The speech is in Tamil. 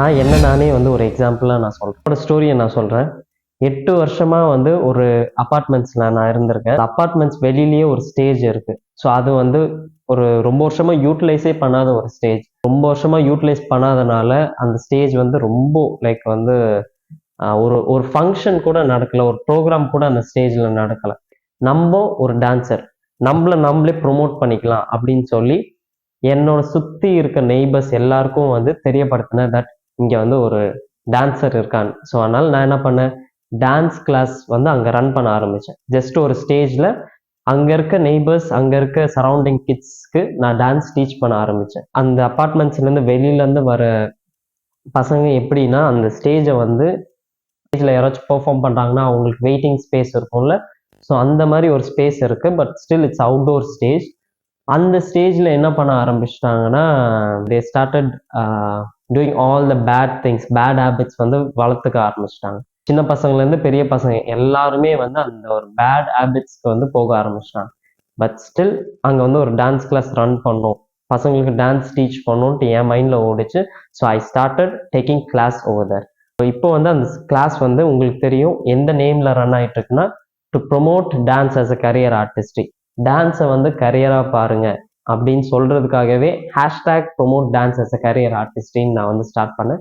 நானே வந்து ஒரு எக்ஸாம்பிளாக நான் சொல்கிறேன். ஒரு ஸ்டோரியை நான் சொல்கிறேன். 8 வருஷமா வந்து ஒரு அப்பார்ட்மெண்ட்ஸில் நான் இருந்திருக்கேன். அப்பார்ட்மெண்ட்ஸ் வெளியிலேயே ஒரு ஸ்டேஜ் இருக்கு. ஸோ அது வந்து ஒரு ரொம்ப வருஷமா யூட்டிலைஸே பண்ணாத ஒரு ஸ்டேஜ். ரொம்ப வருஷமா யூட்டிலைஸ் பண்ணாதனால அந்த ஸ்டேஜ் வந்து ரொம்ப லைக் வந்து ஒரு ஒரு ஃபங்க்ஷன் கூட நடக்கல, ஒரு ப்ரோக்ராம் கூட அந்த ஸ்டேஜில் நடக்கல. நம்ம ஒரு டான்சர், நம்மளே ப்ரொமோட் பண்ணிக்கலாம் அப்படின்னு சொல்லி என்னோட சுற்றி இருக்க நெய்பர்ஸ் எல்லாருக்கும் வந்து தெரியப்படுத்தினேன் தட் இங்கே வந்து ஒரு டான்சர் இருக்கான்னு. ஸோ அதனால் நான் என்ன பண்ணேன், டான்ஸ் கிளாஸ் வந்து அங்கே ரன் பண்ண ஆரம்பித்தேன். ஜஸ்ட் ஒரு ஸ்டேஜில் அங்கே இருக்க நெய்பர்ஸ், அங்கே இருக்க சரௌண்டிங் கிட்ஸ்க்கு நான் டான்ஸ் டீச் பண்ண ஆரம்பித்தேன். அந்த அப்பார்ட்மெண்ட்ஸ்லேருந்து வெளியிலேருந்து வர பசங்க எப்படின்னா, அந்த ஸ்டேஜை வந்து ஸ்டேஜில் யாராச்சும் பெர்ஃபார்ம் பண்ணுறாங்கன்னா அவங்களுக்கு வெயிட்டிங் ஸ்பேஸ் இருக்கும்ல, ஸோ அந்த மாதிரி ஒரு ஸ்பேஸ் இருக்குது. But still it's outdoor stage. அந்த ஸ்டேஜில் என்ன பண்ண ஆரம்பிச்சிட்டாங்கன்னா, they started doing all the bad things, bad habits வந்து வளர்த்துக்க ஆரம்பிச்சிட்டாங்க. சின்ன பசங்கள்லேருந்து பெரிய பசங்க எல்லாருமே வந்து அந்த ஒரு பேட் ஹேபிட்ஸ்க்கு வந்து போக ஆரம்பிச்சிட்டாங்க. பட் ஸ்டில் அங்கே வந்து ஒரு டான்ஸ் கிளாஸ் ரன் பண்ணோம், பசங்களுக்கு டான்ஸ் டீச் பண்ணோன்ட்டு என் மைண்டில் ஓடிச்சு. So I started taking class over there. So இப்போ வந்து அந்த கிளாஸ் வந்து உங்களுக்கு தெரியும் எந்த நேமில் ரன் ஆகிட்டு இருக்குன்னா, to promote dance as a career artistry. டான்ஸை வந்து கரியராக பாருங்க அப்படின்னு சொல்றதுக்காகவே hashtag promote dance as a career ஆர்டிஸ்ட்ரின்னு நான் வந்து ஸ்டார்ட் பண்ணேன்.